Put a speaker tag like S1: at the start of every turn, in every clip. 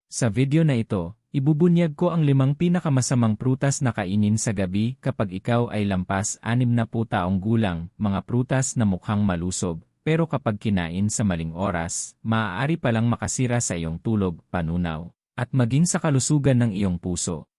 S1: Sa video na ito, ibubunyag ko ang 5 pinakamasamang prutas na kainin sa gabi kapag ikaw ay lampas 60 taong gulang, mga prutas na mukhang malusog, pero kapag kinain sa maling oras, maaari palang makasira sa iyong tulog, panunaw, at maging sa kalusugan ng iyong puso.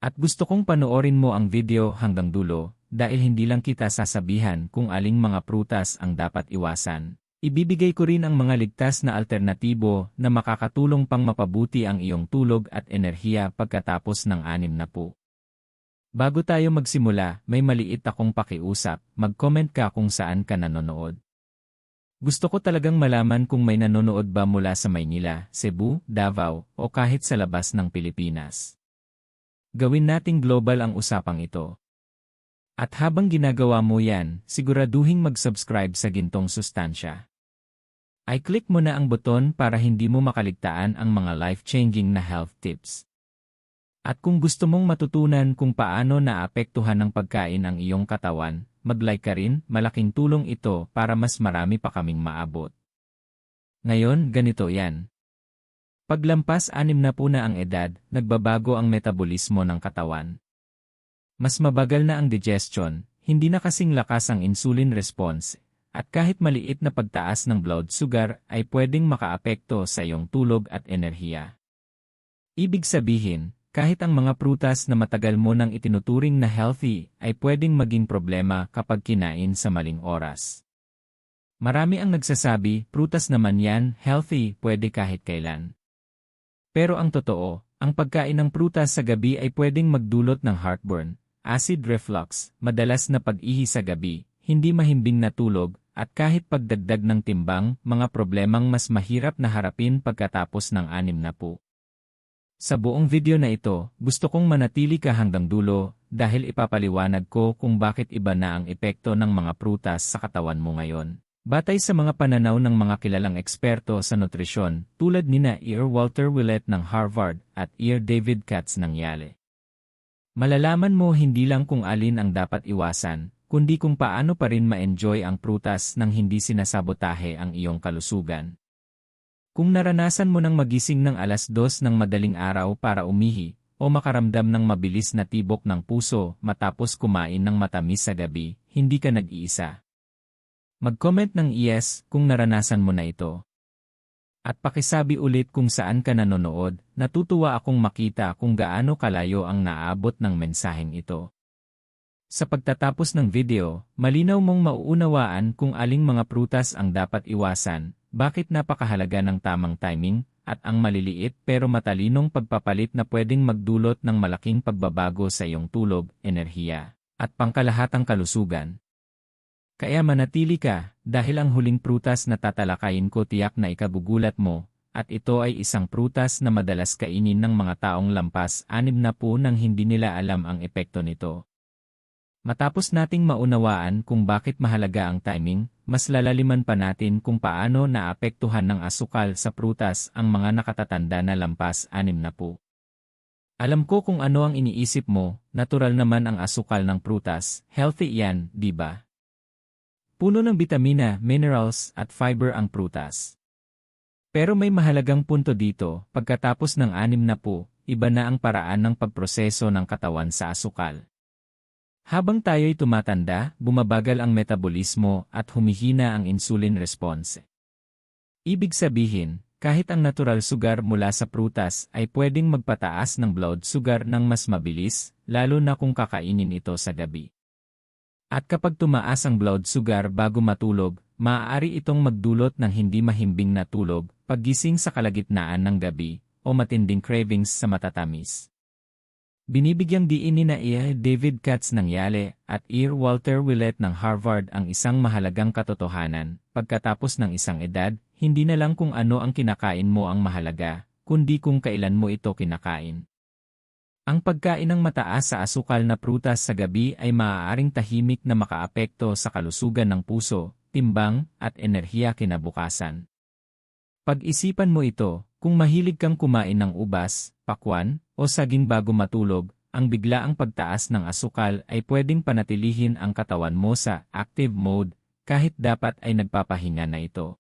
S1: At gusto kong panoorin mo ang video hanggang dulo, dahil hindi lang kita sasabihan kung aling mga prutas ang dapat iwasan. Ibibigay ko rin ang mga ligtas na alternatibo na makakatulong pang mapabuti ang iyong tulog at enerhiya pagkatapos ng 60. Bago tayo magsimula, may maliit akong pakiusap, mag-comment ka kung saan ka nanonood. Gusto ko talagang malaman kung may nanonood ba mula sa Maynila, Cebu, Davao, o kahit sa labas ng Pilipinas. Gawin nating global ang usapang ito. At habang ginagawa mo yan, siguraduhing mag-subscribe sa gintong sustansya. I-click mo na ang buton para hindi mo makaligtaan ang mga life-changing na health tips. At kung gusto mong matutunan kung paano naapektuhan ng pagkain ang iyong katawan, mag-like ka rin, malaking tulong ito para mas marami pa kaming maabot. Ngayon, ganito yan. Paglampas 60 na ang edad, nagbabago ang metabolismo ng katawan. Mas mabagal na ang digestion, hindi na kasing lakas ang insulin response, at kahit maliit na pagtaas ng blood sugar ay pwedeng makaapekto sa iyong tulog at enerhiya. Ibig sabihin, kahit ang mga prutas na matagal mo nang itinuturing na healthy ay pwedeng maging problema kapag kinain sa maling oras. Marami ang nagsasabi, prutas naman yan, healthy, pwede kahit kailan. Pero ang totoo, ang pagkain ng prutas sa gabi ay pwedeng magdulot ng heartburn, acid reflux, madalas na pag-ihi sa gabi, hindi mahimbing na tulog, at kahit pagdagdag ng timbang, mga problemang mas mahirap na harapin pagkatapos ng 60. Sa buong video na ito, gusto kong manatili ka hanggang dulo, dahil ipapaliwanag ko kung bakit iba na ang epekto ng mga prutas sa katawan mo ngayon. Batay sa mga pananaw ng mga kilalang eksperto sa nutrisyon, tulad nina Ir Walter Willett ng Harvard at Ir David Katz ng Yale. Malalaman mo hindi lang kung alin ang dapat iwasan, kundi kung paano pa rin ma-enjoy ang prutas nang hindi sinasabotahe ang iyong kalusugan. Kung naranasan mo nang magising ng 2:00 ng madaling araw para umihi, o makaramdam ng mabilis na tibok ng puso matapos kumain ng matamis sa gabi, hindi ka nag-iisa. Mag-comment ng yes kung naranasan mo na ito. At pakisabi ulit kung saan ka nanonood, natutuwa akong makita kung gaano kalayo ang naabot ng mensaheng ito. Sa pagtatapos ng video, malinaw mong mauunawaan kung aling mga prutas ang dapat iwasan, bakit napakahalaga ng tamang timing, at ang maliliit pero matalinong pagpapalit na pwedeng magdulot ng malaking pagbabago sa iyong tulog, enerhiya, at pangkalahatang kalusugan. Kaya manatili ka, dahil ang huling prutas na tatalakayin ko tiyak na ikagugulat mo, at ito ay isang prutas na madalas kainin ng mga taong lampas 60 nang hindi nila alam ang epekto nito. Matapos nating maunawaan kung bakit mahalaga ang timing, mas lalaliman pa natin kung paano naapektuhan ng asukal sa prutas ang mga nakatatanda na lampas 60. Alam ko kung ano ang iniisip mo, natural naman ang asukal ng prutas, healthy yan, di ba? Puno ng bitamina, minerals, at fiber ang prutas. Pero may mahalagang punto dito, pagkatapos ng 60, iba na ang paraan ng pagproseso ng katawan sa asukal. Habang tayo'y tumatanda, bumabagal ang metabolismo at humihina ang insulin response. Ibig sabihin, kahit ang natural sugar mula sa prutas ay pwedeng magpataas ng blood sugar ng mas mabilis, lalo na kung kakainin ito sa gabi. At kapag tumaas ang blood sugar bago matulog, maaari itong magdulot ng hindi mahimbing na tulog, paggising sa kalagitnaan ng gabi, o matinding cravings sa matatamis. Binibigyang diin ni Ir David Katz ng Yale at Ir Walter Willett ng Harvard ang isang mahalagang katotohanan, pagkatapos ng isang edad, hindi na lang kung ano ang kinakain mo ang mahalaga, kundi kung kailan mo ito kinakain. Ang pagkain ng mataas sa asukal na prutas sa gabi ay maaaring tahimik na makaapekto sa kalusugan ng puso, timbang, at enerhiya kinabukasan. Pag-isipan mo ito, kung mahilig kang kumain ng ubas, pakwan, o saging bago matulog, ang biglaang pagtaas ng asukal ay pwedeng panatilihin ang katawan mo sa active mode, kahit dapat ay nagpapahinga na ito.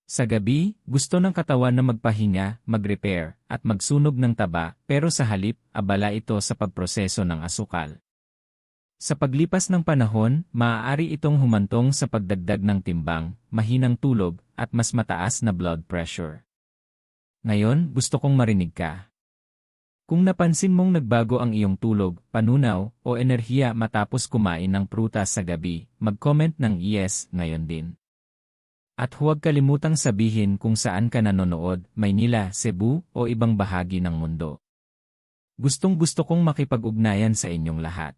S1: Sa gabi, gusto ng katawan na magpahinga, mag-repair, at magsunog ng taba, pero sa halip, abala ito sa pagproseso ng asukal. Sa paglipas ng panahon, maaari itong humantong sa pagdagdag ng timbang, mahinang tulog, at mas mataas na blood pressure. Ngayon, gusto kong marinig ka. Kung napansin mong nagbago ang iyong tulog, panunaw, o enerhiya matapos kumain ng prutas sa gabi, mag-comment ng yes ngayon din. At huwag kalimutang sabihin kung saan ka nanonood, Maynila, Cebu, o ibang bahagi ng mundo. Gustong-gusto kong makipag-ugnayan sa inyong lahat.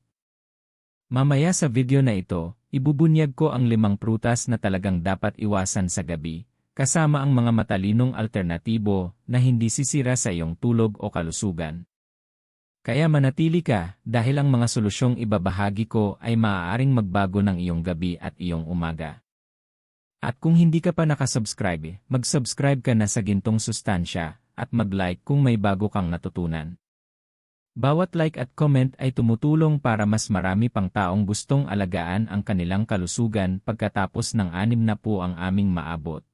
S1: Mamaya sa video na ito, ibubunyag ko ang 5 prutas na talagang dapat iwasan sa gabi, kasama ang mga matalinong alternatibo na hindi sisira sa iyong tulog o kalusugan. Kaya manatili ka dahil ang mga solusyong ibabahagi ko ay maaaring magbago ng iyong gabi at iyong umaga. At kung hindi ka pa nakasubscribe, mag-subscribe ka na sa Gintong Sustansya at mag-like kung may bago kang natutunan. Bawat like at comment ay tumutulong para mas marami pang taong gustong alagaan ang kanilang kalusugan pagkatapos ng 6 na po ang aming maabot.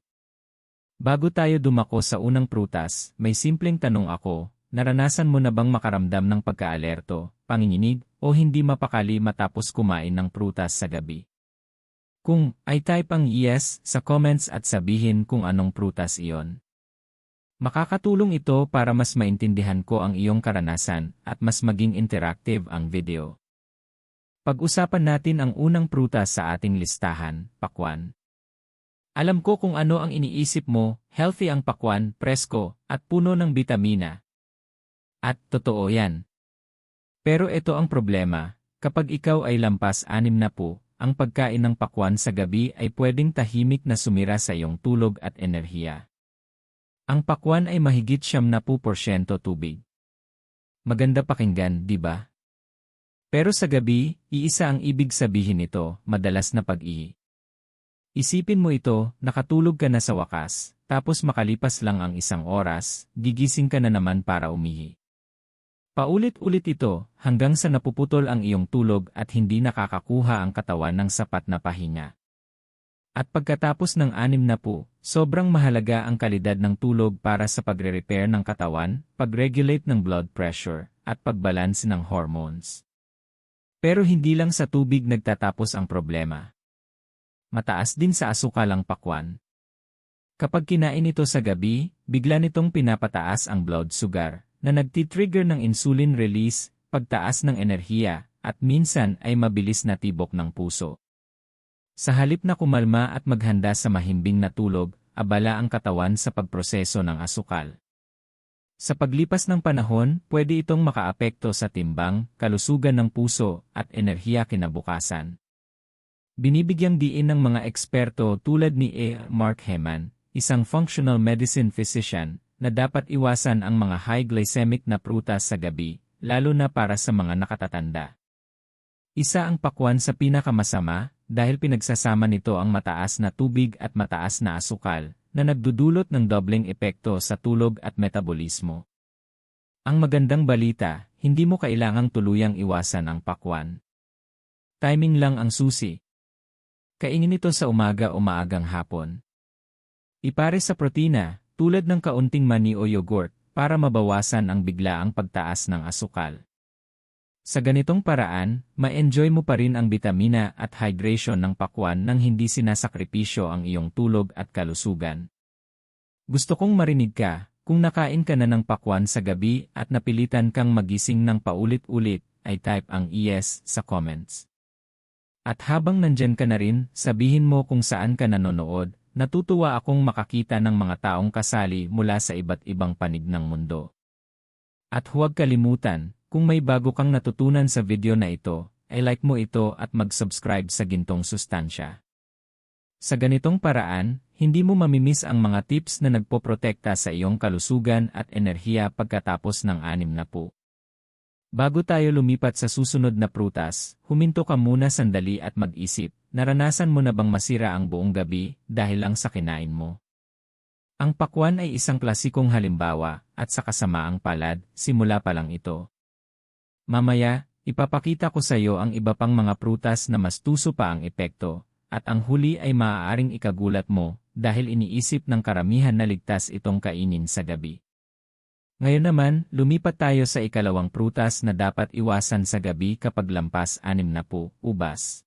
S1: Bago tayo dumako sa unang prutas, may simpleng tanong ako, naranasan mo na bang makaramdam ng pagka-alerto, panginginig, o hindi mapakali matapos kumain ng prutas sa gabi? Kung ay type ang yes sa comments at sabihin kung anong prutas iyon. Makakatulong ito para mas maintindihan ko ang iyong karanasan at mas maging interactive ang video. Pag-usapan natin ang unang prutas sa ating listahan, pakwan. Alam ko kung ano ang iniisip mo, healthy ang pakwan, presko, at puno ng bitamina. At totoo yan. Pero ito ang problema, kapag ikaw ay lampas 6 na po, ang pagkain ng pakwan sa gabi ay pwedeng tahimik na sumira sa iyong tulog at enerhiya. Ang pakwan ay mahigit 70% tubig. Maganda pakinggan, di ba? Pero sa gabi, iisa ang ibig sabihin nito, madalas na pag-ihi. Isipin mo ito, nakatulog ka na sa wakas, tapos makalipas lang ang 1 oras, gigising ka na naman para umihi. Paulit-ulit ito hanggang sa napuputol ang iyong tulog at hindi nakakakuha ang katawan ng sapat na pahinga. At pagkatapos ng 6 na po, sobrang mahalaga ang kalidad ng tulog para sa pagre-repair ng katawan, pag-regulate ng blood pressure, at pagbalance ng hormones. Pero hindi lang sa tubig nagtatapos ang problema. Mataas din sa asukal ang pakwan. Kapag kinain ito sa gabi, bigla nitong pinapataas ang blood sugar, na nagtitrigger ng insulin release, pagtaas ng enerhiya, at minsan ay mabilis na tibok ng puso. Sa halip na kumalma at maghanda sa mahimbing na tulog, abala ang katawan sa pagproseso ng asukal. Sa paglipas ng panahon, pwede itong makaapekto sa timbang, kalusugan ng puso, at enerhiya kinabukasan. Binibigyang diin ng mga eksperto tulad ni Mark Heman, isang functional medicine physician, na dapat iwasan ang mga high glycemic na prutas sa gabi, lalo na para sa mga nakatatanda. Isa ang pakwan sa pinakamasama dahil pinagsasama nito ang mataas na tubig at mataas na asukal na nagdudulot ng dobleng epekto sa tulog at metabolismo. Ang magandang balita, hindi mo kailangang tuluyang iwasan ang pakwan. Timing lang ang susi. Kainin ito sa umaga o maagang hapon. Ipare sa protina, tulad ng kaunting mani o yogurt, para mabawasan ang biglaang pagtaas ng asukal. Sa ganitong paraan, ma-enjoy mo pa rin ang bitamina at hydration ng pakwan nang hindi sinasakripisyo ang iyong tulog at kalusugan. Gusto kong marinig ka, kung nakain ka na ng pakwan sa gabi at napilitan kang magising ng paulit-ulit, ay type ang yes sa comments. At habang nandyan ka na rin, sabihin mo kung saan ka nanonood. Natutuwa akong makakita ng mga taong kasali mula sa iba't ibang panig ng mundo. At huwag kalimutan, kung may bago kang natutunan sa video na ito, ay like mo ito at mag-subscribe sa Gintong Sustansya. Sa ganitong paraan, hindi mo mamimiss ang mga tips na nagpoprotekta sa iyong kalusugan at enerhiya pagkatapos ng 6 na po. Bago tayo lumipat sa susunod na prutas, huminto ka muna sandali at mag-isip, naranasan mo na bang masira ang buong gabi dahil lang sa kinain mo? Ang pakwan ay isang klasikong halimbawa, at sa kasamaang palad, simula pa lang ito. Mamaya, ipapakita ko sa iyo ang iba pang mga prutas na mas tuso pa ang epekto, at ang huli ay maaaring ikagulat mo, dahil iniisip ng karamihan na ligtas itong kainin sa gabi. Ngayon naman, lumipat tayo sa ikalawang prutas na dapat iwasan sa gabi kapag lampas 60, ubas.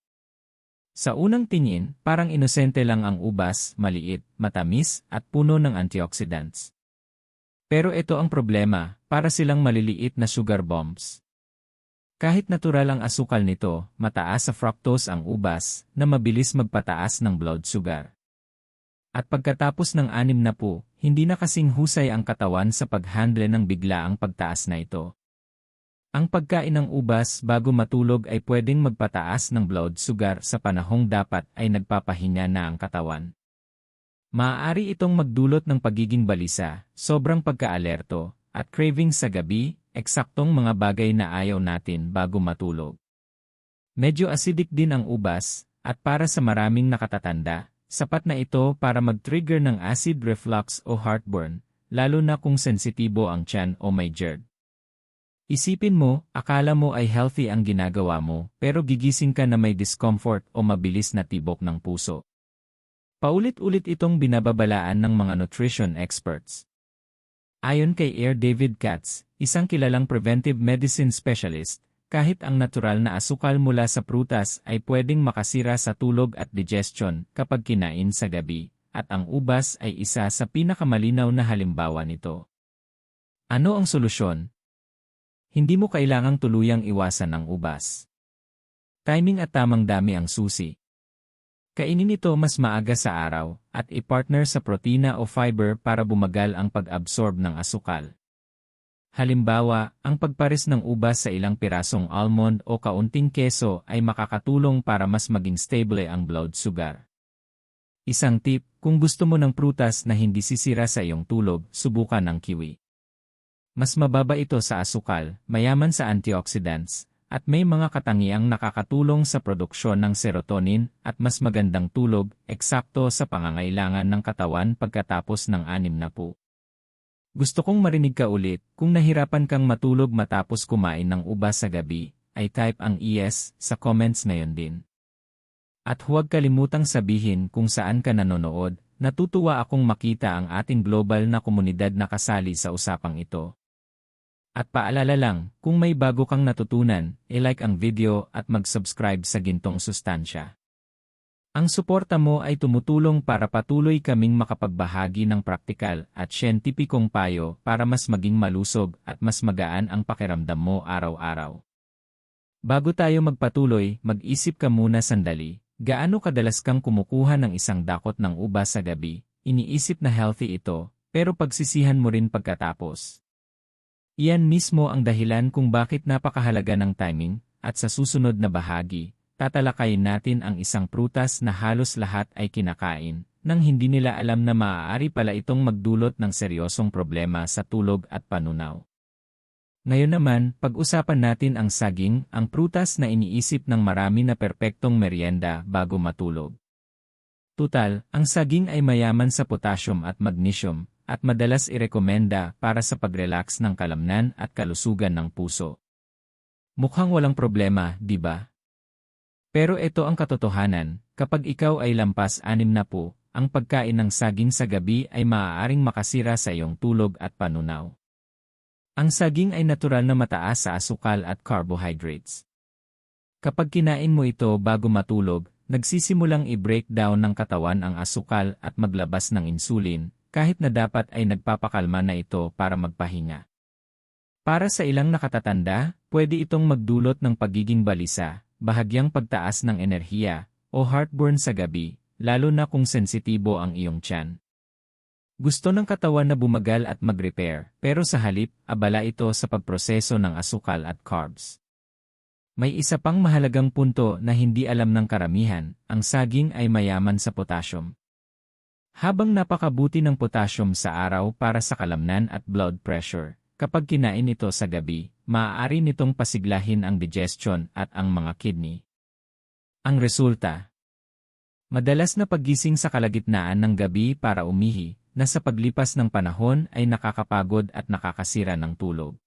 S1: Sa unang tingin, parang inosente lang ang ubas, maliit, matamis, at puno ng antioxidants. Pero ito ang problema, para silang maliliit na sugar bombs. Kahit natural ang asukal nito, mataas sa fructose ang ubas, na mabilis magpataas ng blood sugar. At pagkatapos ng 60, hindi na kasing husay ang katawan sa pag-handle ng biglaang pagtaas na ito. Ang pagkain ng ubas bago matulog ay pwedeng magpataas ng blood sugar sa panahong dapat ay nagpapahinga na ang katawan. Maaari itong magdulot ng pagiging balisa, sobrang pagka-alerto, at craving sa gabi, eksaktong mga bagay na ayaw natin bago matulog. Medyo acidic din ang ubas, at para sa maraming nakatatanda, sapat na ito para mag-trigger ng acid reflux o heartburn, lalo na kung sensitibo ang tiyan o may GERD. Isipin mo, akala mo ay healthy ang ginagawa mo, pero gigising ka na may discomfort o mabilis na tibok ng puso. Paulit-ulit itong binababalaan ng mga nutrition experts. Ayon kay David Katz, isang kilalang preventive medicine specialist, kahit ang natural na asukal mula sa prutas ay pwedeng makasira sa tulog at digestion kapag kinain sa gabi, at ang ubas ay isa sa pinakamalinaw na halimbawa nito. Ano ang solusyon? Hindi mo kailangang tuluyang iwasan ang ubas. Timing at tamang dami ang susi. Kainin ito mas maaga sa araw, at i-partner sa protina o fiber para bumagal ang pag-absorb ng asukal. Halimbawa, ang pagpares ng ubas sa ilang pirasong almond o kaunting keso ay makakatulong para mas maging stable ang blood sugar. Isang tip, kung gusto mo ng prutas na hindi sisira sa iyong tulog, subukan ang kiwi. Mas mababa ito sa asukal, mayaman sa antioxidants, at may mga katangiang nakakatulong sa produksyon ng serotonin at mas magandang tulog, eksakto sa pangangailangan ng katawan pagkatapos ng 60. Gusto kong marinig ka ulit, kung nahirapan kang matulog matapos kumain ng ubas sa gabi, ay type ang yes sa comments ngayon din. At huwag kalimutang sabihin kung saan ka nanonood, natutuwa akong makita ang ating global na komunidad na kasali sa usapang ito. At paalala lang, kung may bago kang natutunan, i-like ang video at mag-subscribe sa Gintong Sustansya. Ang suporta mo ay tumutulong para patuloy kaming makapagbahagi ng praktikal at siyentipikong payo para mas maging malusog at mas magaan ang pakiramdam mo araw-araw. Bago tayo magpatuloy, mag-isip ka muna sandali, gaano kadalas kang kumukuha ng isang dakot ng ubas sa gabi, iniisip na healthy ito, pero pagsisihan mo rin pagkatapos. Iyan mismo ang dahilan kung bakit napakahalaga ng timing, at sa susunod na bahagi, tatalakayin natin ang isang prutas na halos lahat ay kinakain, nang hindi nila alam na maaari pala itong magdulot ng seryosong problema sa tulog at panunaw. Ngayon naman, pag-usapan natin ang saging, ang prutas na iniisip ng marami na perpektong merienda bago matulog. Tutal, ang saging ay mayaman sa potassium at magnesium, at madalas irekomenda para sa pag-relax ng kalamnan at kalusugan ng puso. Mukhang walang problema, di ba? Pero ito ang katotohanan, kapag ikaw ay lampas 60, ang pagkain ng saging sa gabi ay maaaring makasira sa iyong tulog at panunaw. Ang saging ay natural na mataas sa asukal at carbohydrates. Kapag kinain mo ito bago matulog, nagsisimulang i-break down ng katawan ang asukal at maglabas ng insulin, kahit na dapat ay nagpapakalma na ito para magpahinga. Para sa ilang nakatatanda, pwede itong magdulot ng pagiging balisa, bahagyang pagtaas ng enerhiya, o heartburn sa gabi, lalo na kung sensitibo ang iyong tiyan. Gusto ng katawan na bumagal at mag-repair, pero sa halip, abala ito sa pagproseso ng asukal at carbs. May isa pang mahalagang punto na hindi alam ng karamihan, ang saging ay mayaman sa potassium. Habang napakabuti ng potassium sa araw para sa kalamnan at blood pressure, kapag kinain ito sa gabi, maaari nitong pasiglahin ang digestion at ang mga kidney. Ang resulta, madalas na paggising sa kalagitnaan ng gabi para umihi, na sa paglipas ng panahon ay nakakapagod at nakakasira ng tulog.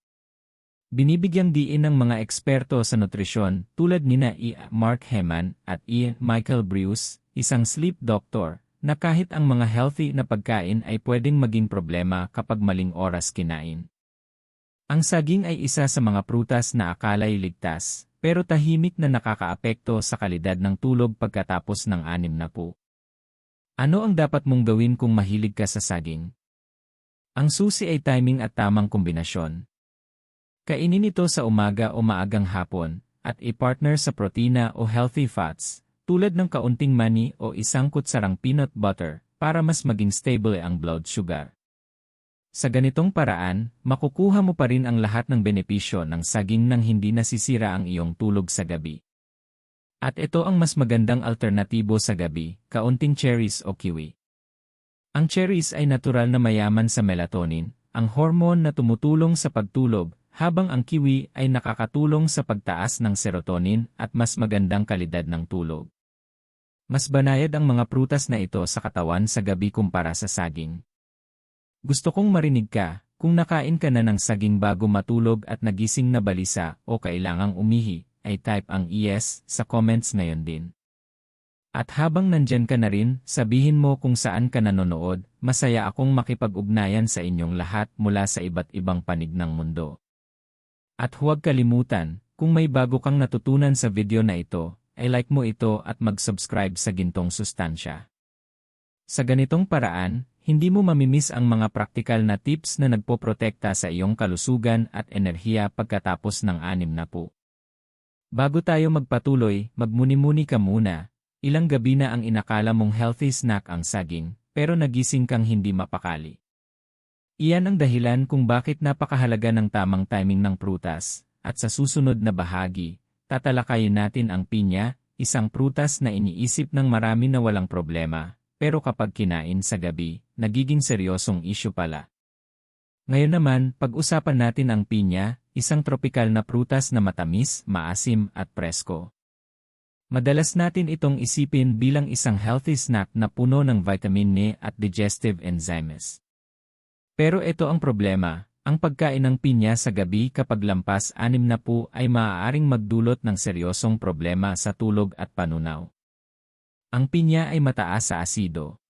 S1: Binibigyang diin ng mga eksperto sa nutrisyon tulad nina Mark Heman at Michael Breus, isang sleep doctor, na kahit ang mga healthy na pagkain ay pwedeng maging problema kapag maling oras kinain. Ang saging ay isa sa mga prutas na akala'y ligtas, pero tahimik na nakakaapekto sa kalidad ng tulog pagkatapos ng 6. Ano ang dapat mong gawin kung mahilig ka sa saging? Ang susi ay timing at tamang kombinasyon. Kainin ito sa umaga o maagang hapon, at i-partner sa protina o healthy fats, tulad ng kaunting mani o isang kutsarang peanut butter, para mas maging stable ang blood sugar. Sa ganitong paraan, makukuha mo pa rin ang lahat ng benepisyo ng saging nang hindi nasisira ang iyong tulog sa gabi. At ito ang mas magandang alternatibo sa gabi, kaunting cherries o kiwi. Ang cherries ay natural na mayaman sa melatonin, ang hormone na tumutulong sa pagtulog, habang ang kiwi ay nakakatulong sa pagtaas ng serotonin at mas magandang kalidad ng tulog. Mas banayad ang mga prutas na ito sa katawan sa gabi kumpara sa saging. Gusto kong marinig ka, kung nakain ka na ng saging bago matulog at nagising na balisa o kailangang umihi, ay type ang yes sa comments ngayon din. At habang nandyan ka na rin, sabihin mo kung saan ka nanonood, masaya akong makipag-ugnayan sa inyong lahat mula sa iba't ibang panig ng mundo. At huwag kalimutan, kung may bago kang natutunan sa video na ito, ay like mo ito at mag-subscribe sa Gintong Sustansya. Sa ganitong paraan, hindi mo mamimiss ang mga praktikal na tips na nagpoprotekta sa iyong kalusugan at enerhiya pagkatapos ng 6. Bago tayo magpatuloy, magmuni-muni ka muna. Ilang gabi na ang inakala mong healthy snack ang saging, pero nagising kang hindi mapakali. Iyan ang dahilan kung bakit napakahalaga ng tamang timing ng prutas, at sa susunod na bahagi, tatalakayin natin ang pinya, isang prutas na iniisip ng marami na walang problema, pero kapag kinain sa gabi, nagiging seryosong issue pala. Ngayon naman, pag-usapan natin ang pinya, isang tropikal na prutas na matamis, maasim at presko. Madalas natin itong isipin bilang isang healthy snack na puno ng vitamin E at digestive enzymes. Pero ito ang problema, ang pagkain ng pinya sa gabi kapag lampas 6 ay maaaring magdulot ng seryosong problema sa tulog at panunaw. Ang pinya ay mataas sa asido.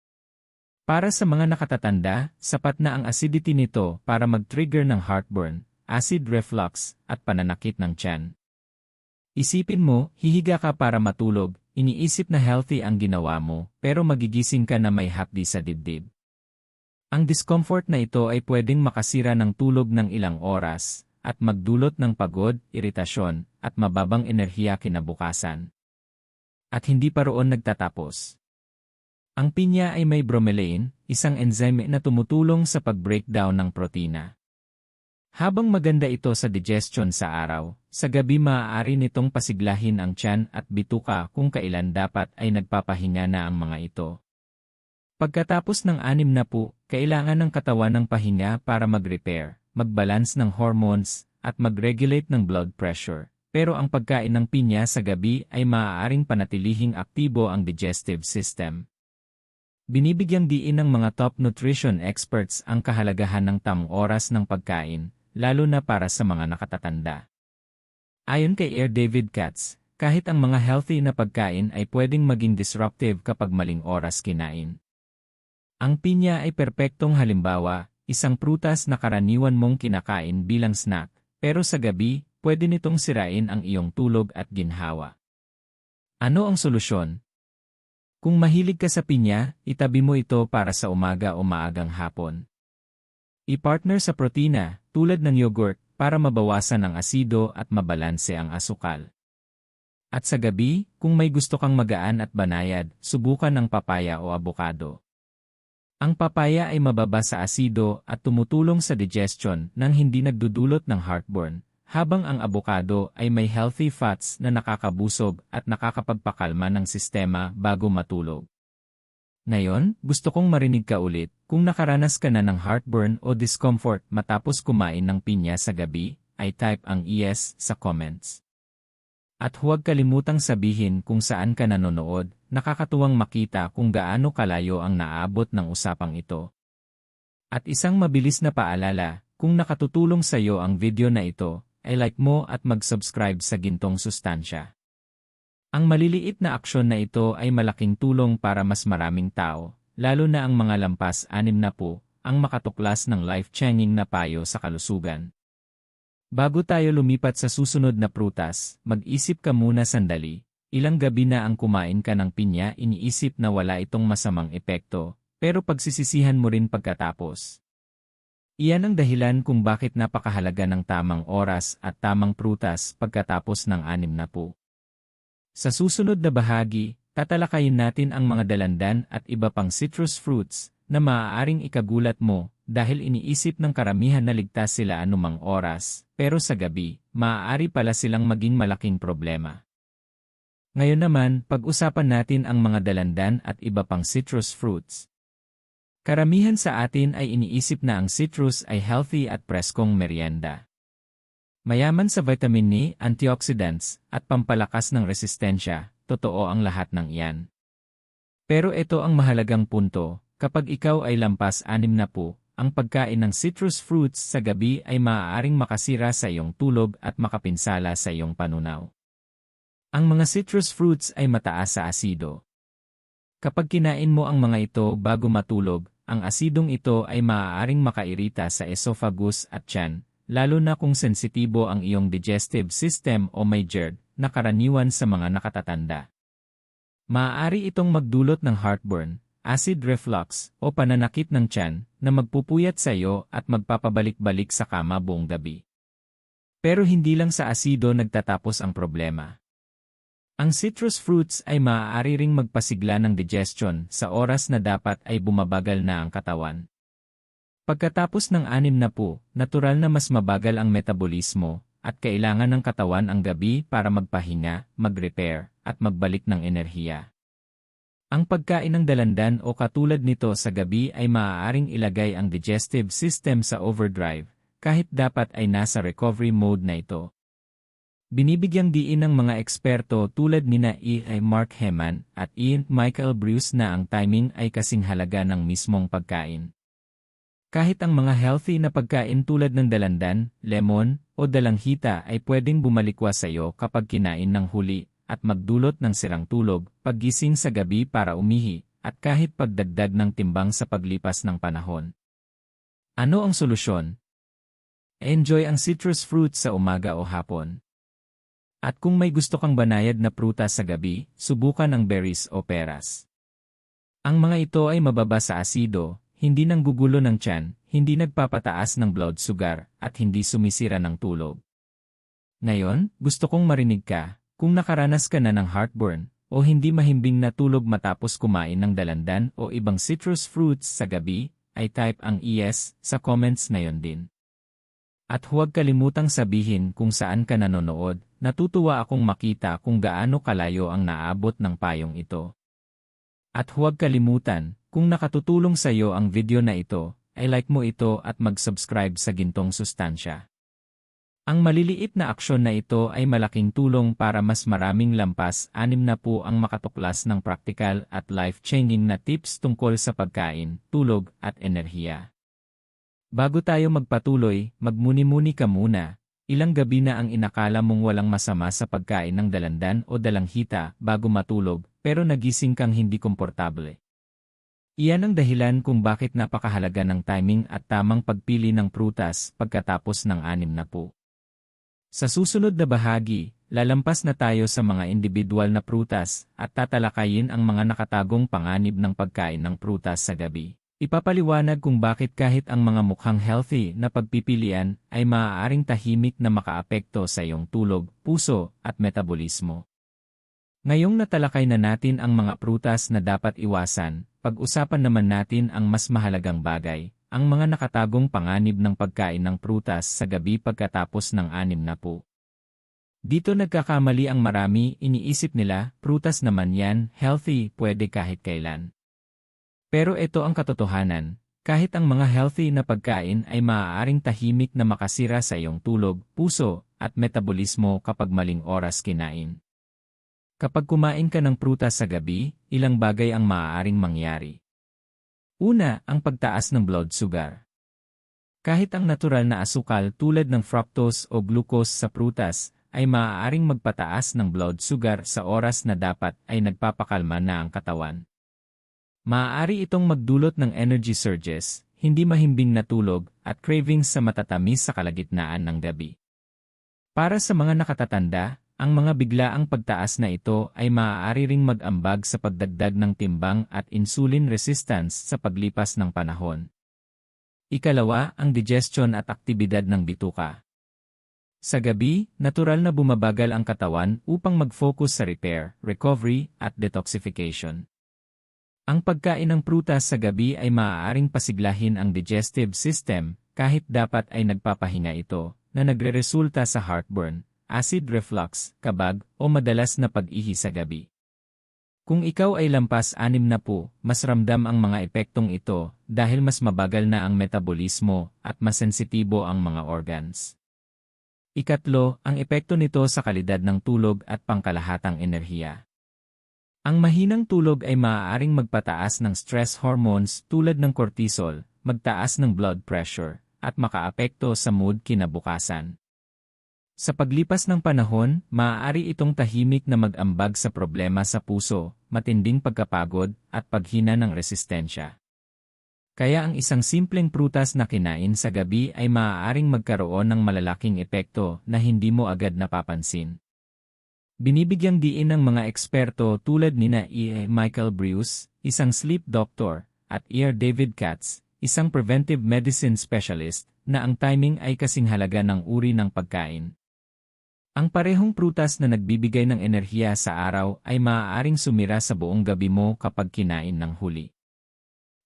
S1: Para sa mga nakatatanda, sapat na ang acidity nito para mag-trigger ng heartburn, acid reflux, at pananakit ng tiyan. Isipin mo, hihiga ka para matulog, iniisip na healthy ang ginawa mo, pero magigising ka na may hapdi sa dibdib. Ang discomfort na ito ay pwedeng makasira ng tulog ng ilang oras, at magdulot ng pagod, iritasyon, at mababang enerhiya kinabukasan. At hindi pa roon nagtatapos. Ang pinya ay may bromelain, isang enzyme na tumutulong sa pag-breakdown ng protina. Habang maganda ito sa digestion sa araw, sa gabi maaari nitong pasiglahin ang tiyan at bituka kung kailan dapat ay nagpapahinga na ang mga ito. Pagkatapos ng 6, kailangan ng katawan ng pahinga para mag-repair, mag-balance ng hormones, at mag-regulate ng blood pressure. Pero ang pagkain ng pinya sa gabi ay maaaring panatilihing aktibo ang digestive system. Binibigyang diin ng mga top nutrition experts ang kahalagahan ng tamang oras ng pagkain, lalo na para sa mga nakatatanda. Ayon kay David Katz, kahit ang mga healthy na pagkain ay pwedeng maging disruptive kapag maling oras kinain. Ang pinya ay perpektong halimbawa, isang prutas na karaniwan mong kinakain bilang snack, pero sa gabi, pwede nitong sirain ang iyong tulog at ginhawa. Ano ang solusyon? Kung mahilig ka sa pinya, itabi mo ito para sa umaga o maagang hapon. I-partner sa protina, tulad ng yogurt, para mabawasan ang asido at mabalanse ang asukal. At sa gabi, kung may gusto kang magaan at banayad, subukan ang papaya o abokado. Ang papaya ay mababa sa asido at tumutulong sa digestion nang hindi nagdudulot ng heartburn, habang ang abokado ay may healthy fats na nakakabusog at nakakapagpakalma ng sistema bago matulog. Ngayon, gusto kong marinig ka ulit, kung nakaranas ka na ng heartburn o discomfort matapos kumain ng pinya sa gabi, ay type ang yes sa comments. At huwag kalimutang sabihin kung saan ka nanonood, nakakatuwang makita kung gaano kalayo ang naabot ng usapang ito. At isang mabilis na paalala, kung nakatutulong sa iyo ang video na ito, ay like mo at mag-subscribe sa Gintong Sustansya. Ang maliliit na aksyon na ito ay malaking tulong para mas maraming tao, lalo na ang mga lampas 60, ang makatuklas ng life-changing na payo sa kalusugan. Bago tayo lumipat sa susunod na prutas, mag-isip ka muna sandali. Ilang gabi na ang kumain ka ng pinya, iniisip na wala itong masamang epekto, pero pagsisisihan mo rin pagkatapos. Iyan ang dahilan kung bakit napakahalaga ng tamang oras at tamang prutas pagkatapos ng 60. Sa susunod na bahagi, tatalakayin natin ang mga dalandan at iba pang citrus fruits na maaaring ikagulat mo dahil iniisip ng karamihan na ligtas sila anumang oras, pero sa gabi, maaari pala silang maging malaking problema. Ngayon naman, pag-usapan natin ang mga dalandan at iba pang citrus fruits. Karamihan sa atin ay iniisip na ang citrus ay healthy at preskong merienda. Mayaman sa vitamin E, antioxidants, at pampalakas ng resistensya, totoo ang lahat ng iyan. Pero ito ang mahalagang punto, kapag ikaw ay lampas 60, ang pagkain ng citrus fruits sa gabi ay maaaring makasira sa iyong tulog at makapinsala sa iyong panunaw. Ang mga citrus fruits ay mataas sa asido. Kapag kinain mo ang mga ito bago matulog, ang asidong ito ay maaaring makairita sa esophagus at tiyan, lalo na kung sensitibo ang iyong digestive system o may GERD, na karaniwan sa mga nakatatanda. Maaari itong magdulot ng heartburn, acid reflux, o pananakit ng tiyan na magpupuyat sa iyo at magpapabalik-balik sa kama buong gabi. Pero hindi lang sa asido nagtatapos ang problema. Ang citrus fruits ay maaari ring magpasigla ng digestion sa oras na dapat ay bumabagal na ang katawan. Pagkatapos ng 60, natural na mas mabagal ang metabolismo at kailangan ng katawan ang gabi para magpahinga, mag-repair, at magbalik ng enerhiya. Ang pagkain ng dalandan o katulad nito sa gabi ay maaaring ilagay ang digestive system sa overdrive, kahit dapat ay nasa recovery mode na ito. Binibigyang diin ng mga eksperto tulad nina Mark Heman at Michael Bruce na ang timing ay kasing halaga ng mismong pagkain. Kahit ang mga healthy na pagkain tulad ng dalandan, lemon, o dalanghita ay pwedeng bumalikwas sa iyo kapag kinain ng huli at magdulot ng sirang tulog, paggising sa gabi para umihi, at kahit pagdagdag ng timbang sa paglipas ng panahon. Ano ang solusyon? Enjoy ang citrus fruits sa umaga o hapon. At kung may gusto kang banayad na prutas sa gabi, subukan ang berries o peras. Ang mga ito ay mababa sa asido, hindi nanggugulo ng tiyan, hindi nagpapataas ng blood sugar, at hindi sumisira ng tulog. Ngayon, gusto kong marinig ka, kung nakaranas ka na ng heartburn, o hindi mahimbing na tulog matapos kumain ng dalandan o ibang citrus fruits sa gabi, ay type ang yes sa comments ngayon din. At huwag kalimutang sabihin kung saan ka nanonood, natutuwa akong makita kung gaano kalayo ang naabot ng payong ito. At huwag kalimutan, kung nakatutulong sa iyo ang video na ito, ay like mo ito at mag-subscribe sa Gintong Sustansya. Ang maliliit na aksyon na ito ay malaking tulong para mas maraming lampas 60 ang makatuklas ng praktikal at life-changing na tips tungkol sa pagkain, tulog at enerhiya. Bago tayo magpatuloy, magmuni-muni ka muna. Ilang gabi na ang inakala mong walang masama sa pagkain ng dalandan o dalanghita bago matulog, pero nagising kang hindi komportable. Iyan ang dahilan kung bakit napakahalaga ng timing at tamang pagpili ng prutas pagkatapos ng 60. Sa susunod na bahagi, lalampas na tayo sa mga individual na prutas at tatalakayin ang mga nakatagong panganib ng pagkain ng prutas sa gabi. Ipapaliwanag kung bakit kahit ang mga mukhang healthy na pagpipilian ay maaaring tahimik na makaapekto sa iyong tulog, puso, at metabolismo. Ngayong natalakay na natin ang mga prutas na dapat iwasan, pag-usapan naman natin ang mas mahalagang bagay, ang mga nakatagong panganib ng pagkain ng prutas sa gabi pagkatapos ng 60. Dito nagkakamali ang marami, iniisip nila, prutas naman yan, healthy, pwede kahit kailan. Pero ito ang katotohanan, kahit ang mga healthy na pagkain ay maaaring tahimik na makasira sa iyong tulog, puso, at metabolismo kapag maling oras kinain. Kapag kumain ka ng prutas sa gabi, ilang bagay ang maaaring mangyari. Una, ang pagtaas ng blood sugar. Kahit ang natural na asukal tulad ng fructose o glucose sa prutas, ay maaaring magpataas ng blood sugar sa oras na dapat ay nagpapakalma na ang katawan. Maaari itong magdulot ng energy surges, hindi mahimbing na tulog, at cravings sa matatamis sa kalagitnaan ng gabi. Para sa mga nakatatanda, ang mga biglaang pagtaas na ito ay maaari ring mag-ambag sa pagdagdag ng timbang at insulin resistance sa paglipas ng panahon. Ikalawa, ang digestion at aktibidad ng bituka. Sa gabi, natural na bumabagal ang katawan upang mag-focus sa repair, recovery, at detoxification. Ang pagkain ng prutas sa gabi ay maaaring pasiglahin ang digestive system kahit dapat ay nagpapahinga ito, na nagreresulta sa heartburn, acid reflux, kabag, o madalas na pag-ihi sa gabi. Kung ikaw ay lampas 60, mas ramdam ang mga epektong ito dahil mas mabagal na ang metabolismo at mas sensitibo ang mga organs. Ikatlo, ang epekto nito sa kalidad ng tulog at pangkalahatang enerhiya. Ang mahinang tulog ay maaaring magpataas ng stress hormones tulad ng cortisol, magtaas ng blood pressure, at makaapekto sa mood kinabukasan. Sa paglipas ng panahon, maaari itong tahimik na mag-ambag sa problema sa puso, matinding pagkapagod, at paghina ng resistensya. Kaya ang isang simpleng prutas na kinain sa gabi ay maaaring magkaroon ng malalaking epekto na hindi mo agad napapansin. Binibigyang diin ng mga eksperto tulad nina E. Michael Breus, isang sleep doctor, at E. David Katz, isang preventive medicine specialist, na ang timing ay kasing halaga ng uri ng pagkain. Ang parehong prutas na nagbibigay ng enerhiya sa araw ay maaaring sumira sa buong gabi mo kapag kinain ng huli.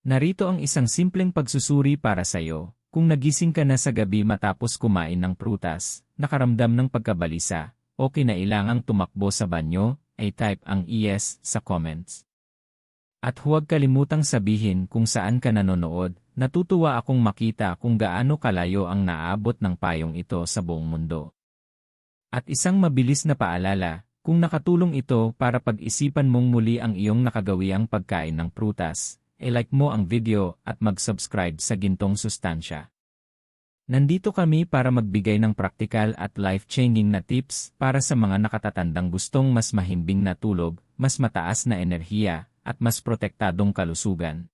S1: Narito ang isang simpleng pagsusuri para sa iyo. Kung nagising ka na sa gabi matapos kumain ng prutas, nakaramdam ng pagkabalisa, o kinailangang tumakbo sa banyo, ay type ang yes sa comments. At huwag kalimutang sabihin kung saan ka nanonood. Natutuwa akong makita kung gaano kalayo ang naabot ng payong ito sa buong mundo. At isang mabilis na paalala, kung nakatulong ito para pag-isipan mong muli ang iyong nakagawiang pagkain ng prutas, i-like mo ang video at mag-subscribe sa Gintong Sustansya. Nandito kami para magbigay ng praktikal at life-changing na tips para sa mga nakatatandang gustong mas mahimbing na tulog, mas mataas na enerhiya, at mas protektadong kalusugan.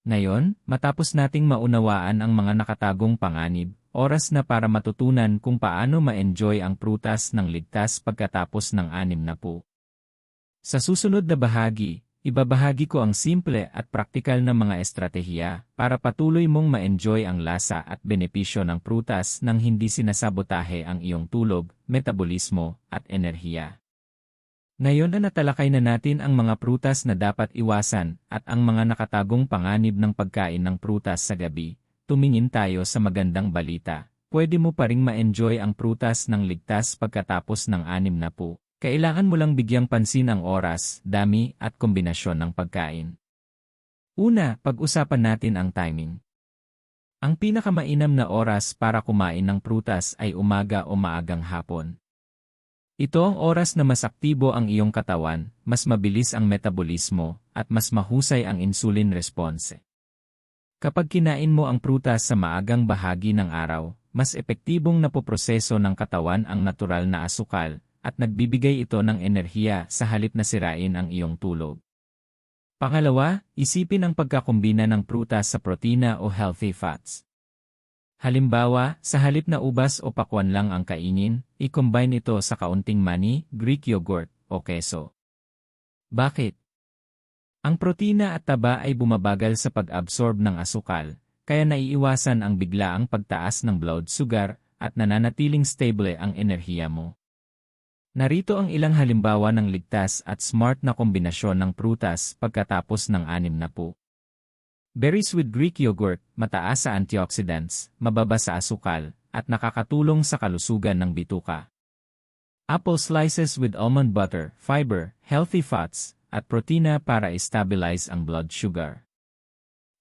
S1: Ngayon, matapos nating maunawaan ang mga nakatagong panganib, oras na para matutunan kung paano ma-enjoy ang prutas ng ligtas pagkatapos ng 60. Sa susunod na bahagi, ibabahagi ko ang simple at praktikal na mga estratehiya para patuloy mong ma-enjoy ang lasa at benepisyo ng prutas nang hindi sinasabotahe ang iyong tulog, metabolismo, at enerhiya. Ngayon na natalakay na natin ang mga prutas na dapat iwasan at ang mga nakatagong panganib ng pagkain ng prutas sa gabi, tumingin tayo sa magandang balita. Pwede mo pa ring ma-enjoy ang prutas ng ligtas pagkatapos ng 60. Kailangan mo lang bigyang pansin ang oras, dami, at kombinasyon ng pagkain. Una, pag-usapan natin ang timing. Ang pinakamainam na oras para kumain ng prutas ay umaga o maagang hapon. Ito ang oras na mas aktibo ang iyong katawan, mas mabilis ang metabolismo, at mas mahusay ang insulin response. Kapag kinain mo ang prutas sa maagang bahagi ng araw, mas epektibong napoproseso ng katawan ang natural na asukal, at nagbibigay ito ng enerhiya sa halip na sirain ang iyong tulog. Pangalawa, isipin ang pagkakumbina ng prutas sa protina o healthy fats. Halimbawa, sa halip na ubas o pakwan lang ang kainin, i-combine ito sa kaunting mani, Greek yogurt, o keso. Bakit? Ang protina at taba ay bumabagal sa pag-absorb ng asukal, kaya naiiwasan ang biglaang pagtaas ng blood sugar at nananatiling stable ang enerhiya mo. Narito ang ilang halimbawa ng ligtas at smart na kombinasyon ng prutas pagkatapos ng 60. Berries with Greek yogurt, mataas sa antioxidants, mababa sa asukal, at nakakatulong sa kalusugan ng bituka. Apple slices with almond butter, fiber, healthy fats, at protina para i-stabilize ang blood sugar.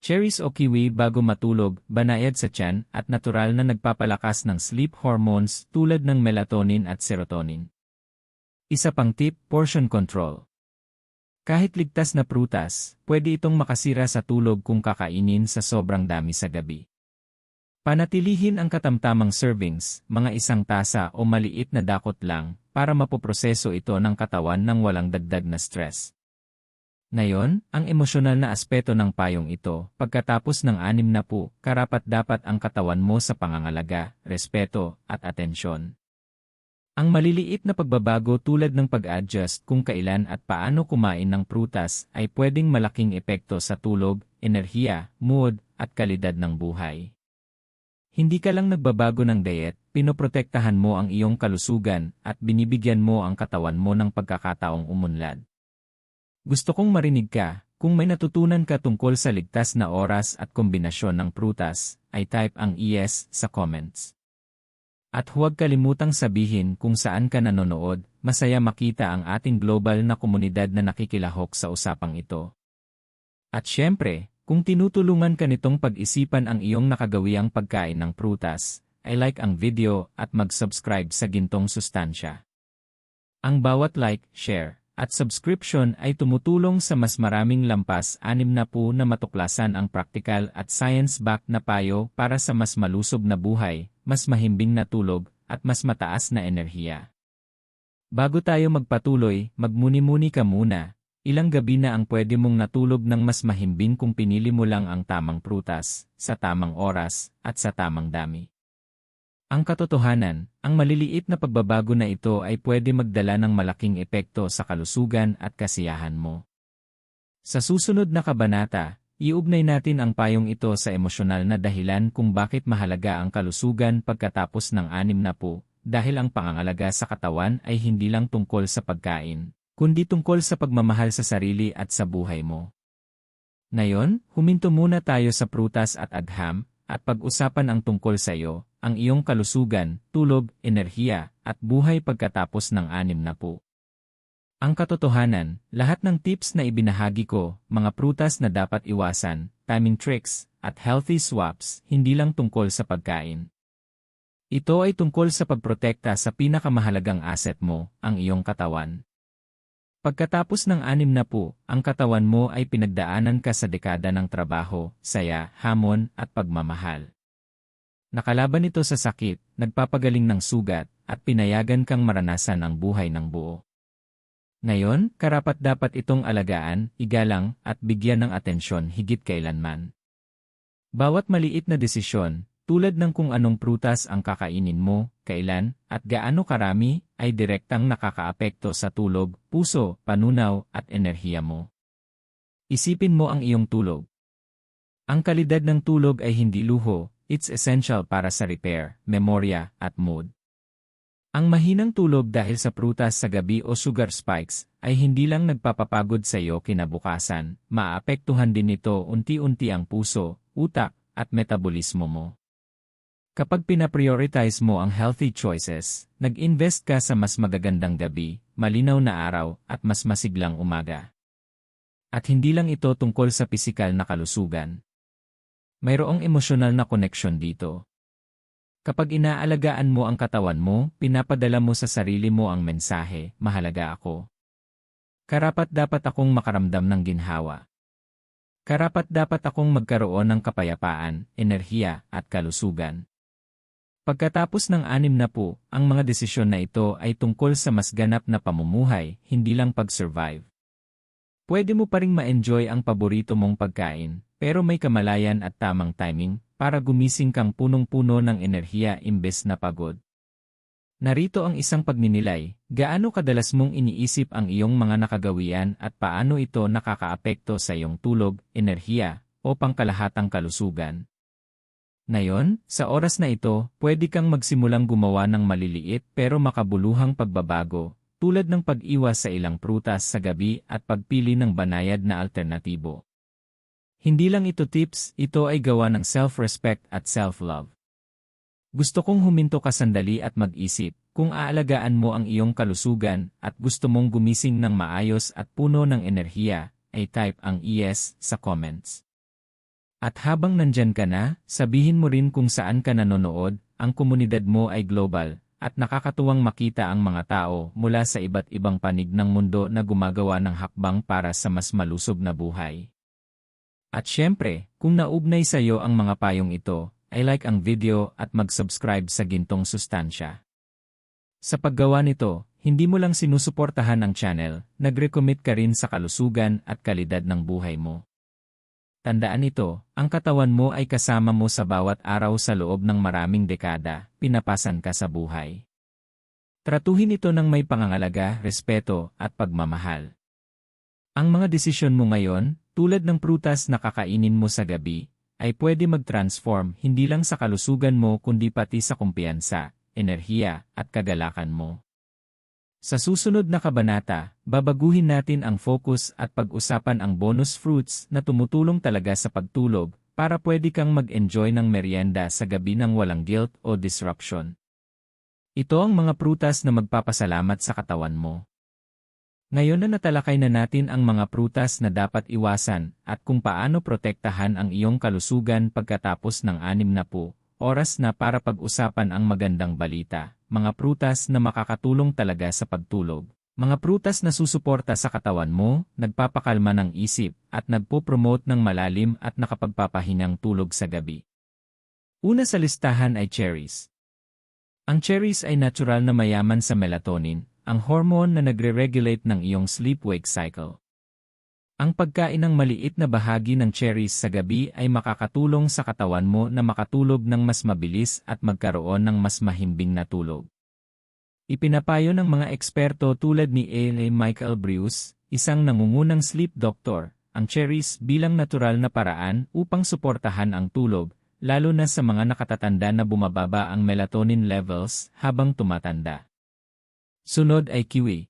S1: Cherries o kiwi bago matulog, banayad sa tiyan at natural na nagpapalakas ng sleep hormones tulad ng melatonin at serotonin. Isa pang tip, portion control. Kahit ligtas na prutas, pwede itong makasira sa tulog kung kakainin sa sobrang dami sa gabi. Panatilihin ang katamtamang servings, mga 1 tasa o maliit na dakot lang, para mapoproseso ito ng katawan ng walang dagdag na stress. Ngayon, ang emosyonal na aspeto ng payong ito, pagkatapos ng 60, karapat-dapat ang katawan mo sa pangangalaga, respeto, at atensyon. Ang maliliit na pagbabago tulad ng pag-adjust kung kailan at paano kumain ng prutas ay pwedeng malaking epekto sa tulog, enerhiya, mood, at kalidad ng buhay. Hindi ka lang nagbabago ng diet, pinoprotektahan mo ang iyong kalusugan at binibigyan mo ang katawan mo ng pagkakataong umunlad. Gusto kong marinig ka, kung may natutunan ka tungkol sa ligtas na oras at kombinasyon ng prutas, ay type ang yes sa comments. At huwag kalimutang sabihin kung saan ka nanonood, masaya makita ang ating global na komunidad na nakikilahok sa usapang ito. At syempre, kung tinutulungan ka nitong pag-isipan ang iyong nakagawiang pagkain ng prutas, ay like ang video at mag-subscribe sa Gintong Sustansya. Ang bawat like, share, at subscription ay tumutulong sa mas maraming lampas 60 na matuklasan ang praktikal at science-backed na payo para sa mas malusog na buhay, mas mahimbing na tulog, at mas mataas na enerhiya. Bago tayo magpatuloy, magmuni-muni ka muna. Ilang gabi na ang pwede mong natulog ng mas mahimbing kung pinili mo lang ang tamang prutas, sa tamang oras, at sa tamang dami. Ang katotohanan, ang maliliit na pagbabago na ito ay pwede magdala ng malaking epekto sa kalusugan at kasiyahan mo. Sa susunod na kabanata, iugnay natin ang payong ito sa emosyonal na dahilan kung bakit mahalaga ang kalusugan pagkatapos ng 60, dahil ang pangangalaga sa katawan ay hindi lang tungkol sa pagkain, kundi tungkol sa pagmamahal sa sarili at sa buhay mo. Ngayon, huminto muna tayo sa prutas at agham, at pag-usapan ang tungkol sa iyo, ang iyong kalusugan, tulog, enerhiya, at buhay pagkatapos ng 60. Ang katotohanan, lahat ng tips na ibinahagi ko, mga prutas na dapat iwasan, timing tricks, at healthy swaps, hindi lang tungkol sa pagkain. Ito ay tungkol sa pagprotekta sa pinakamahalagang asset mo, ang iyong katawan. Pagkatapos ng 60, ang katawan mo ay pinagdaanan ka sa dekada ng trabaho, saya, hamon, at pagmamahal. Nakalaban ito sa sakit, nagpapagaling ng sugat, at pinayagan kang maranasan ang buhay ng buo. Ngayon, karapat-dapat itong alagaan, igalang, at bigyan ng atensyon higit kailanman. Bawat maliit na desisyon, tulad ng kung anong prutas ang kakainin mo, kailan, at gaano karami, ay direktang nakakaapekto sa tulog, puso, panunaw, at enerhiya mo. Isipin mo ang iyong tulog. Ang kalidad ng tulog ay hindi luho, it's essential para sa repair, memorya, at mood. Ang mahinang tulog dahil sa prutas sa gabi o sugar spikes ay hindi lang nagpapapagod sa iyo kinabukasan, maapektuhan din nito unti-unti ang puso, utak, at metabolismo mo. Kapag pinaprioritize mo ang healthy choices, nag-invest ka sa mas magagandang gabi, malinaw na araw, at mas masiglang umaga. At hindi lang ito tungkol sa pisikal na kalusugan. Mayroong emosyonal na connection dito. Kapag inaalagaan mo ang katawan mo, pinapadala mo sa sarili mo ang mensahe, mahalaga ako. Karapat-dapat akong makaramdam ng ginhawa. Karapat-dapat akong magkaroon ng kapayapaan, enerhiya, at kalusugan. Pagkatapos ng 60, ang mga desisyon na ito ay tungkol sa mas ganap na pamumuhay, hindi lang pag-survive. Pwede mo pa ring ma-enjoy ang paborito mong pagkain, pero may kamalayan at tamang timing para gumising kang punong-puno ng enerhiya imbes na pagod. Narito ang isang pagninilay, gaano kadalas mong iniisip ang iyong mga nakagawian at paano ito nakakaapekto sa iyong tulog, enerhiya, o pangkalahatang kalusugan. Ngayon, sa oras na ito, pwede kang magsimulang gumawa ng maliliit pero makabuluhang pagbabago, tulad ng pag-iwas sa ilang prutas sa gabi at pagpili ng banayad na alternatibo. Hindi lang ito tips, ito ay gawa ng self-respect at self-love. Gusto kong huminto ka sandali at mag-isip, kung aalagaan mo ang iyong kalusugan at gusto mong gumising ng maayos at puno ng enerhiya, ay type ang yes sa comments. At habang nandyan ka na, sabihin mo rin kung saan ka nanonood, ang komunidad mo ay global, at nakakatuwang makita ang mga tao mula sa iba't ibang panig ng mundo na gumagawa ng hakbang para sa mas malusog na buhay. At syempre, kung naugnay sa iyo ang mga payong ito, ay like ang video at mag-subscribe sa Gintong Sustansya. Sa paggawa nito, hindi mo lang sinusuportahan ang channel, nagre-commit ka rin sa kalusugan at kalidad ng buhay mo. Tandaan ito, ang katawan mo ay kasama mo sa bawat araw sa loob ng maraming dekada, pinapasan ka sa buhay. Tratuhin ito ng may pangangalaga, respeto, at pagmamahal. Ang mga desisyon mo ngayon, tulad ng prutas na kakainin mo sa gabi, ay pwede mag-transform hindi lang sa kalusugan mo kundi pati sa kumpiyansa, enerhiya, at kagalakan mo. Sa susunod na kabanata, babaguhin natin ang focus at pag-usapan ang bonus fruits na tumutulong talaga sa pagtulog para pwede kang mag-enjoy ng merienda sa gabi ng walang guilt o disruption. Ito ang mga prutas na magpapasalamat sa katawan mo. Ngayon na natalakay na natin ang mga prutas na dapat iwasan at kung paano protektahan ang iyong kalusugan pagkatapos ng 60, oras na para pag-usapan ang magandang balita, mga prutas na makakatulong talaga sa pagtulog. Mga prutas na susuporta sa katawan mo, nagpapakalma ng isip, at nagpo-promote ng malalim at nakapagpapahinang tulog sa gabi. Una sa listahan ay cherries. Ang cherries ay natural na mayaman sa melatonin, ang hormone na nagre-regulate ng iyong sleep-wake cycle. Ang pagkain ng maliit na bahagi ng cherries sa gabi ay makakatulong sa katawan mo na makatulog ng mas mabilis at magkaroon ng mas mahimbing na tulog. Ipinapayo ng mga eksperto tulad ni A. Michael Breus, isang nangungunang sleep doctor, ang cherries bilang natural na paraan upang suportahan ang tulog, lalo na sa mga nakatatanda na bumababa ang melatonin levels habang tumatanda. Sunod ay kiwi.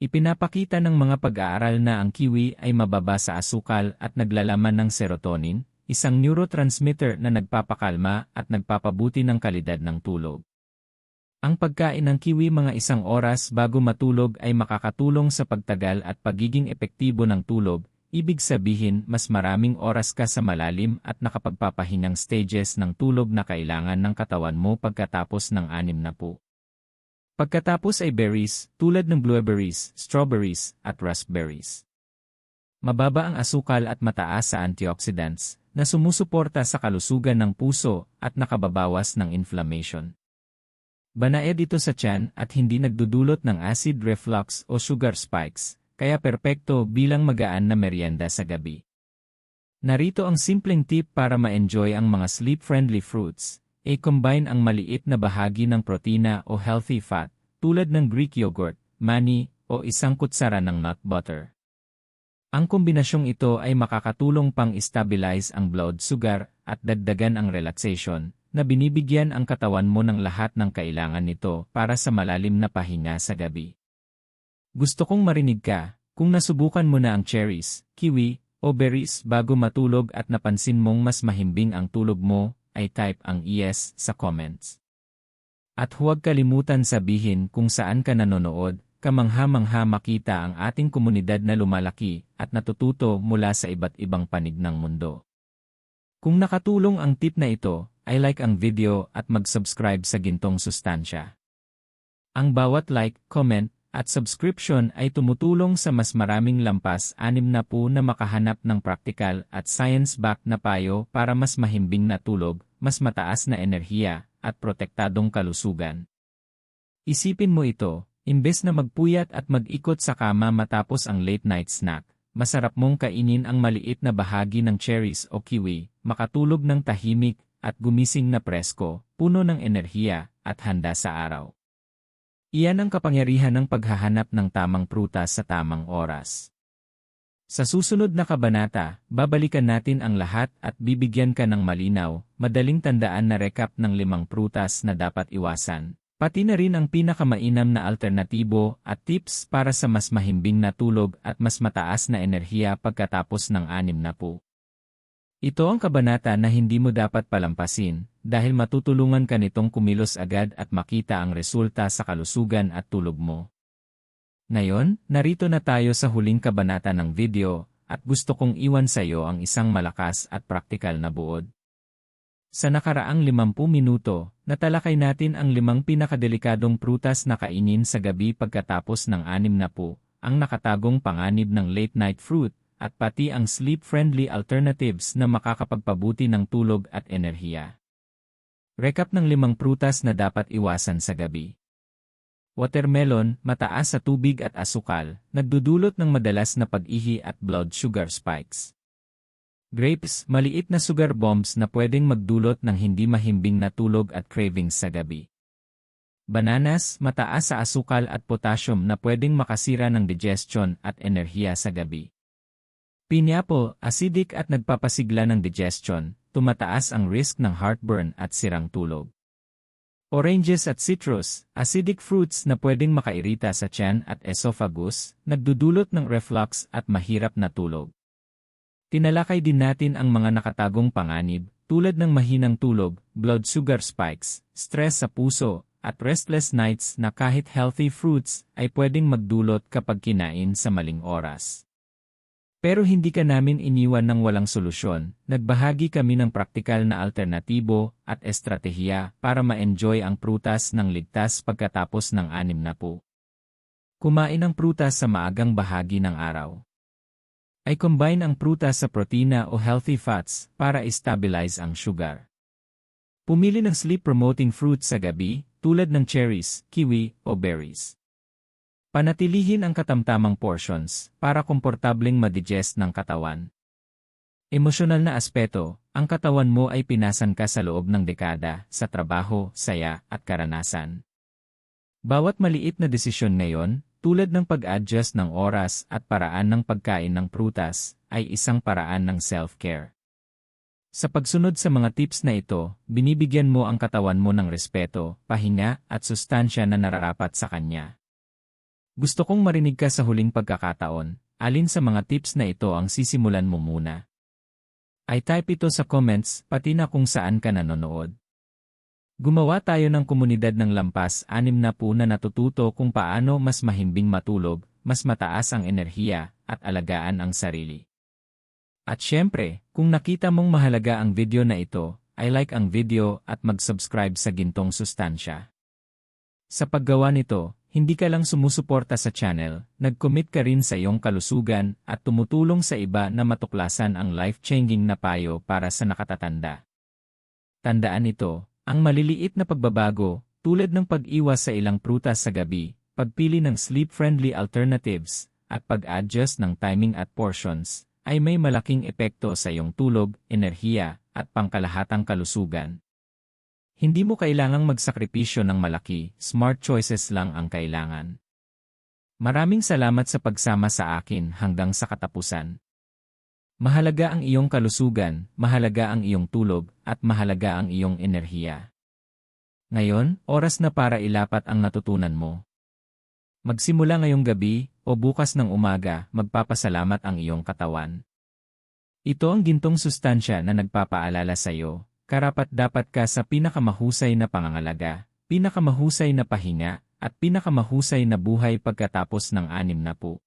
S1: Ipinapakita ng mga pag-aaral na ang kiwi ay mababa sa asukal at naglalaman ng serotonin, isang neurotransmitter na nagpapakalma at nagpapabuti ng kalidad ng tulog. Ang pagkain ng kiwi mga 1 oras bago matulog ay makakatulong sa pagtagal at pagiging epektibo ng tulog, ibig sabihin mas maraming oras ka sa malalim at nakapagpapahinang stages ng tulog na kailangan ng katawan mo pagkatapos ng 60. Pagkatapos ay berries, tulad ng blueberries, strawberries, at raspberries. Mababa ang asukal at mataas sa antioxidants, na sumusuporta sa kalusugan ng puso at nakababawas ng inflammation. Banaed ito sa tiyan at hindi nagdudulot ng acid reflux o sugar spikes, kaya perpekto bilang magaan na merienda sa gabi. Narito ang simpleng tip para ma-enjoy ang mga sleep-friendly fruits. I-combine ang maliit na bahagi ng protina o healthy fat, tulad ng Greek yogurt, mani, o 1 kutsara ng nut butter. Ang kombinasyong ito ay makakatulong pang stabilize ang blood sugar at dagdagan ang relaxation, na binibigyan ang katawan mo ng lahat ng kailangan nito para sa malalim na pahinga sa gabi. Gusto kong marinig ka, kung nasubukan mo na ang cherries, kiwi, o berries bago matulog at napansin mong mas mahimbing ang tulog mo, ay type ang yes sa comments. At huwag kalimutan sabihin kung saan ka nanonood, kamangha-mangha makita ang ating komunidad na lumalaki at natututo mula sa iba't ibang panig ng mundo. Kung nakatulong ang tip na ito, ay like ang video at mag-subscribe sa gintong sustansya. Ang bawat like, comment, at subscription ay tumutulong sa mas maraming lampas 60 na makahanap ng practical at science-backed na payo para mas mahimbing na tulog, mas mataas na enerhiya, at protektadong kalusugan. Isipin mo ito, imbes na magpuyat at mag-ikot sa kama matapos ang late night snack, masarap mong kainin ang maliit na bahagi ng cherries o kiwi, makatulog ng tahimik, at gumising na presko, puno ng enerhiya, at handa sa araw. Iyan ang kapangyarihan ng paghahanap ng tamang prutas sa tamang oras. Sa susunod na kabanata, babalikan natin ang lahat at bibigyan ka ng malinaw, madaling tandaan na recap ng 5 prutas na dapat iwasan, pati na rin ang pinakamainam na alternatibo at tips para sa mas mahimbing na tulog at mas mataas na enerhiya pagkatapos ng 60. Ito ang kabanata na hindi mo dapat palampasin, dahil matutulungan ka nitong kumilos agad at makita ang resulta sa kalusugan at tulog mo. Ngayon, narito na tayo sa huling kabanata ng video, at gusto kong iwan sa iyo ang isang malakas at praktikal na buod. Sa nakaraang 50 minuto, natalakay natin ang 5 pinakadelikadong prutas na kainin sa gabi pagkatapos ng 60, ang nakatagong panganib ng late night fruit, at pati ang sleep-friendly alternatives na makakapagpabuti ng tulog at enerhiya. Recap ng 5 prutas na dapat iwasan sa gabi. Watermelon, mataas sa tubig at asukal, nagdudulot ng madalas na pag-ihi at blood sugar spikes. Grapes, maliit na sugar bombs na pwedeng magdulot ng hindi mahimbing na tulog at cravings sa gabi. Bananas, mataas sa asukal at potassium na pwedeng makasira ng digestion at enerhiya sa gabi. Pineapple, acidic at nagpapasigla ng digestion, tumataas ang risk ng heartburn at sirang tulog. Oranges at citrus, acidic fruits na pwedeng makairita sa tiyan at esophagus, nagdudulot ng reflux at mahirap na tulog. Tinalakay din natin ang mga nakatagong panganib, tulad ng mahinang tulog, blood sugar spikes, stress sa puso, at restless nights na kahit healthy fruits ay pwedeng magdulot kapag kinain sa maling oras. Pero hindi ka namin iniwan ng walang solusyon, nagbahagi kami ng praktikal na alternatibo at estratehiya para ma-enjoy ang prutas ng ligtas pagkatapos ng 60. Kumain ng prutas sa maagang bahagi ng araw. Ay combine ang prutas sa protina o healthy fats para stabilize ang sugar. Pumili ng sleep-promoting fruits sa gabi, tulad ng cherries, kiwi, o berries. Panatilihin ang katamtamang portions para komportableng madigest ng katawan. Emosyonal na aspeto, ang katawan mo ay pinasan ka sa loob ng dekada sa trabaho, saya, at karanasan. Bawat maliit na desisyon ngayon, tulad ng pag-adjust ng oras at paraan ng pagkain ng prutas, ay isang paraan ng self-care. Sa pagsunod sa mga tips na ito, binibigyan mo ang katawan mo ng respeto, pahinga, at sustansya na nararapat sa kanya. Gusto kong marinig ka sa huling pagkakataon, alin sa mga tips na ito ang sisimulan mo muna. Ay type ito sa comments, pati na kung saan ka nanonood. Gumawa tayo ng komunidad ng lampas 60 na natututo kung paano mas mahimbing matulog, mas mataas ang enerhiya, at alagaan ang sarili. At syempre, kung nakita mong mahalaga ang video na ito, ay like ang video at mag-subscribe sa Gintong Sustansya. Sa paggawa nito, hindi ka lang sumusuporta sa channel, nag-commit ka rin sa iyong kalusugan at tumutulong sa iba na matuklasan ang life-changing na payo para sa nakatatanda. Tandaan ito, ang maliliit na pagbabago, tulad ng pag-iwas sa ilang prutas sa gabi, pagpili ng sleep-friendly alternatives, at pag-adjust ng timing at portions, ay may malaking epekto sa iyong tulog, enerhiya, at pangkalahatang kalusugan. Hindi mo kailangang magsakripisyo ng malaki, smart choices lang ang kailangan. Maraming salamat sa pagsama sa akin hanggang sa katapusan. Mahalaga ang iyong kalusugan, mahalaga ang iyong tulog, at mahalaga ang iyong enerhiya. Ngayon, oras na para ilapat ang natutunan mo. Magsimula ngayong gabi, o bukas ng umaga, magpapasalamat ang iyong katawan. Ito ang Gintong Sustansya na nagpapaalala sa iyo. Karapat-dapat ka sa pinakamahusay na pangangalaga, pinakamahusay na pahinga, at pinakamahusay na buhay pagkatapos ng 60.